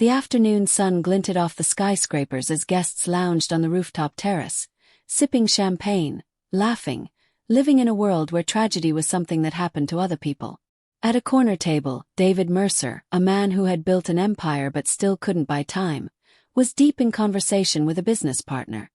The afternoon sun glinted off the skyscrapers as guests lounged on the rooftop terrace, sipping champagne, laughing, living in a world where tragedy was something that happened to other people. At a corner table, David Mercer, a man who had built an empire but still couldn't buy time, was deep in conversation with a business partner.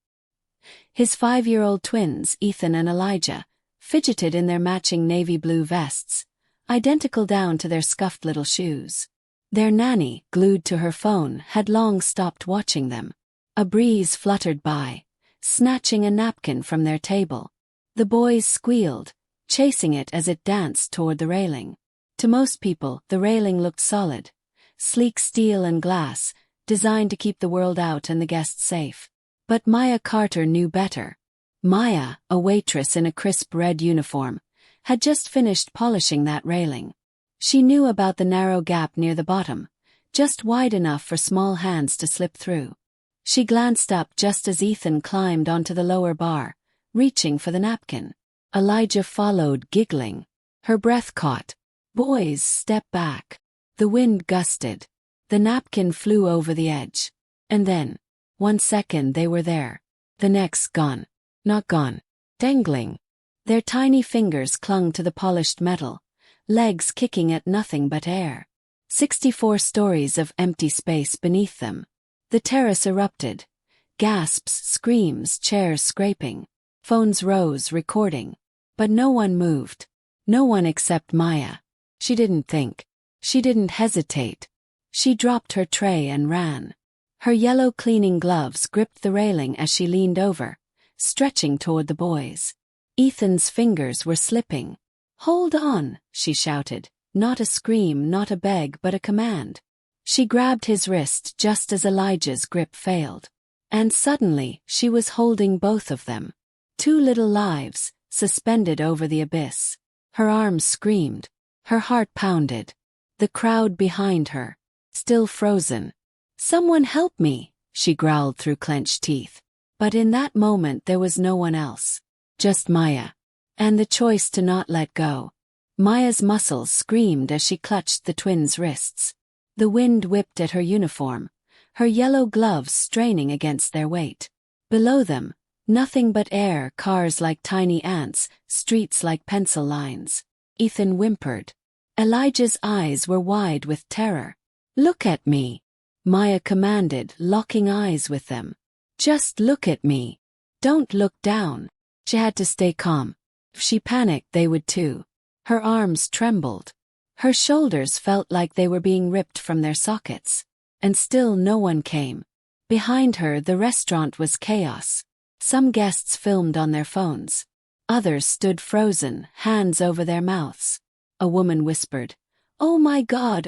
His 5-year-old twins, Ethan and Elijah, fidgeted in their matching navy blue vests, identical down to their scuffed little shoes. Their nanny, glued to her phone, had long stopped watching them. A breeze fluttered by, snatching a napkin from their table. The boys squealed, chasing it as it danced toward the railing. To most people, the railing looked solid, sleek steel and glass, designed to keep the world out and the guests safe. But Maya Carter knew better. Maya, a waitress in a crisp red uniform, had just finished polishing that railing. She knew about the narrow gap near the bottom, just wide enough for small hands to slip through. She glanced up just as Ethan climbed onto the lower bar, reaching for the napkin. Elijah followed, giggling. Her breath caught. "Boys, step back." The wind gusted. The napkin flew over the edge. And then, 1 second they were there. The next gone. Not gone. Dangling. Their tiny fingers clung to the polished metal, legs kicking at nothing but air. 64 stories of empty space beneath them. The terrace erupted. Gasps, screams, chairs scraping. Phones rose, recording. But no one moved. No one except Maya. She didn't think. She didn't hesitate. She dropped her tray and ran. Her yellow cleaning gloves gripped the railing as she leaned over, stretching toward the boys. Ethan's fingers were slipping. "Hold on," she shouted, not a scream, not a beg, but a command. She grabbed his wrist just as Elijah's grip failed. And suddenly, she was holding both of them. 2 little lives, suspended over the abyss. Her arms screamed. Her heart pounded. The crowd behind her, still frozen. "Someone help me," she growled through clenched teeth. But in that moment there was no one else. Just Maya. And the choice to not let go. Maya's muscles screamed as she clutched the twins' wrists. The wind whipped at her uniform, her yellow gloves straining against their weight. Below them, nothing but air, cars like tiny ants, streets like pencil lines. Ethan whimpered. Elijah's eyes were wide with terror. "Look at me," Maya commanded, locking eyes with them. "Just look at me. Don't look down." She had to stay calm. If she panicked, they would too. Her arms trembled. Her shoulders felt like they were being ripped from their sockets. And still no one came. Behind her, the restaurant was chaos. Some guests filmed on their phones. Others stood frozen, hands over their mouths. A woman whispered, oh my God,"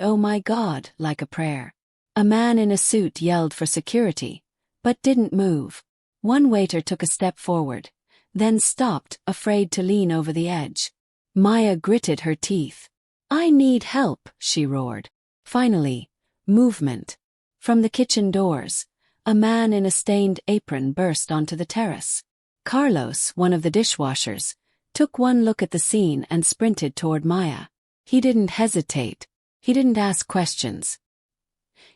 like a prayer. A man in a suit yelled for security, but didn't move. One waiter took a step forward, then stopped, afraid to lean over the edge. Maya gritted her teeth. "I need help," she roared. Finally, movement. From the kitchen doors, a man in a stained apron burst onto the terrace. Carlos, one of the dishwashers, took one look at the scene and sprinted toward Maya. He didn't hesitate. He didn't ask questions.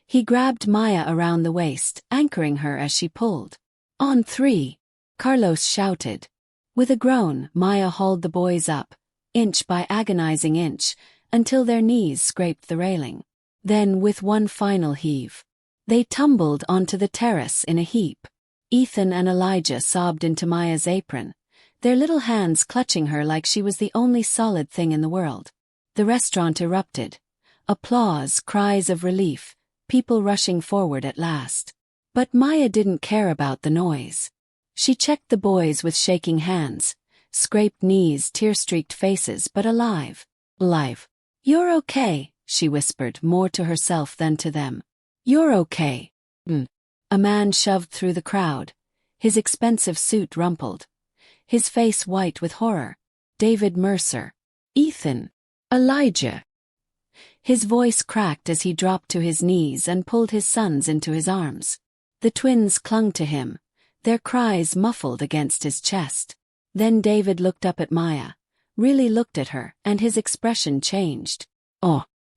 He grabbed Maya around the waist, anchoring her as she pulled. "On 3, Carlos shouted. With a groan, Maya hauled the boys up, inch by agonizing inch, until their knees scraped the railing. Then, with one final heave, they tumbled onto the terrace in a heap. Ethan and Elijah sobbed into Maya's apron, their little hands clutching her like she was the only solid thing in the world. The restaurant erupted. Applause, cries of relief, people rushing forward at last. But Maya didn't care about the noise. She checked the boys with shaking hands, scraped knees, tear-streaked faces, but alive. Alive. "You're okay," she whispered, more to herself than to them. "You're okay." A man shoved through the crowd, his expensive suit rumpled, his face white with horror. David Mercer. "Ethan. Elijah." His voice cracked as he dropped to his knees and pulled his sons into his arms. The twins clung to him, their cries muffled against his chest. Then David looked up at Maya, really looked at her, and his expression changed.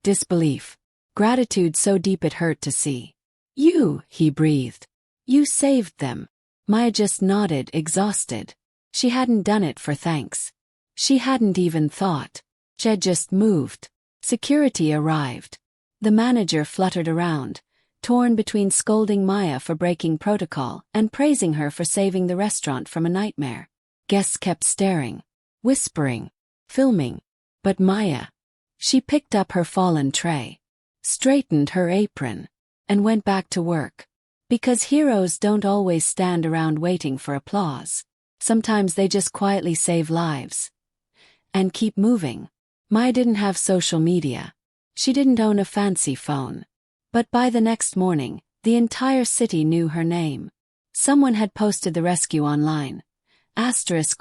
Disbelief. Gratitude so deep it hurt to see. You, he breathed. You saved them. Maya just nodded, exhausted. She hadn't done it for thanks. She hadn't even thought. She had just moved. Security arrived. The manager fluttered around, torn between scolding Maya for breaking protocol and praising her for saving the restaurant from a nightmare. Guests kept staring, whispering, filming. But Maya, she picked up her fallen tray, straightened her apron, and went back to work. Because heroes don't always stand around waiting for applause. Sometimes they just quietly save lives. And keep moving. Maya didn't have social media. She didn't own a fancy phone. But by the next morning, the entire city knew her name. Someone had posted the rescue online.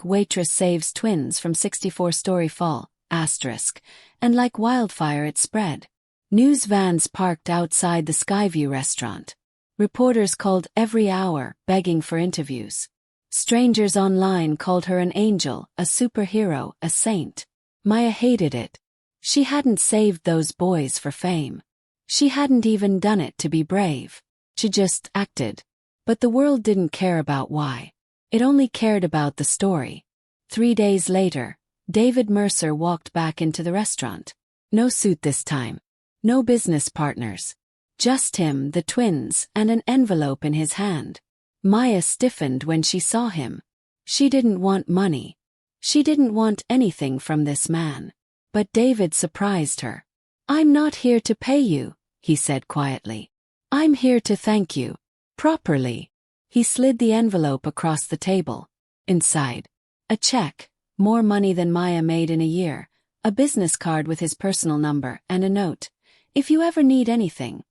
Waitress saves twins from 64-story fall. And like wildfire it spread. News vans parked outside the Skyview restaurant. Reporters called every hour, begging for interviews. Strangers online called her an angel, a superhero, a saint. Maya hated it. She hadn't saved those boys for fame. She hadn't even done it to be brave. She just acted. But the world didn't care about why. It only cared about the story. 3 days later, David Mercer walked back into the restaurant. No suit this time. No business partners. Just him, the twins, and an envelope in his hand. Maya stiffened when she saw him. She didn't want money. She didn't want anything from this man. But David surprised her. "I'm not here to pay you," he said quietly. "I'm here to thank you. Properly." He slid the envelope across the table. Inside, a check, more money than Maya made in a year, a business card with his personal number, and a note. "If you ever need anything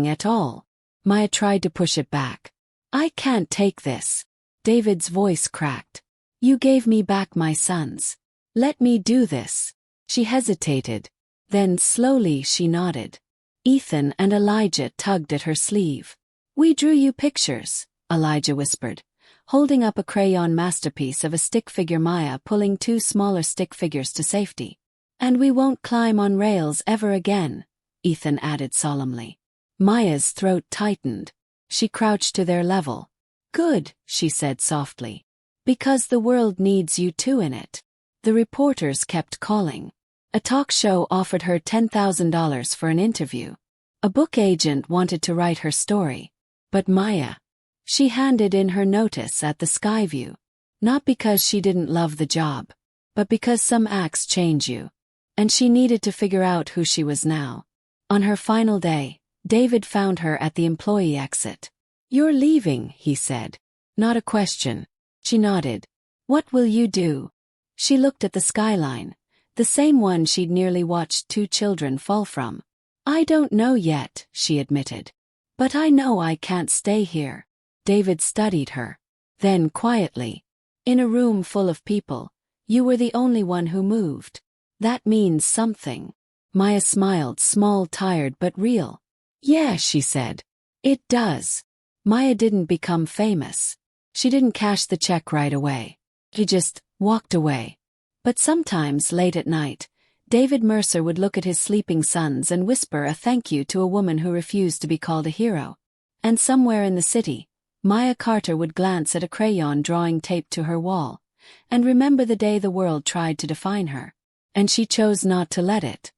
at all." Maya tried to push it back. "I can't take this." David's voice cracked. "You gave me back my sons. Let me do this." She hesitated. Then slowly she nodded. Ethan and Elijah tugged at her sleeve. "We drew you pictures," Elijah whispered, holding up a crayon masterpiece of a stick figure, Maya pulling 2 smaller stick figures to safety. "And we won't climb on rails ever again," Ethan added solemnly. Maya's throat tightened. She crouched to their level. "Good," she said softly. "Because the world needs you too in it." The reporters kept calling. A talk show offered her $10,000 for an interview. A book agent wanted to write her story. But Maya, she handed in her notice at the Skyview. Not because she didn't love the job, but because some acts change you. And she needed to figure out who she was now. On her final day, David found her at the employee exit. "You're leaving," he said. Not a question. She nodded. "What will you do?" She looked at the skyline, the same one she'd nearly watched 2 children fall from. "I don't know yet," she admitted. "But I know I can't stay here." David studied her. Then quietly, "In a room full of people, you were the only one who moved. That means something." Maya smiled, small, tired, but real. "Yeah," she said. "It does." Maya didn't become famous. She didn't cash the check right away. She just walked away. But sometimes, late at night, David Mercer would look at his sleeping sons and whisper a thank you to a woman who refused to be called a hero. And somewhere in the city, Maya Carter would glance at a crayon drawing taped to her wall, and remember the day the world tried to define her. And she chose not to let it.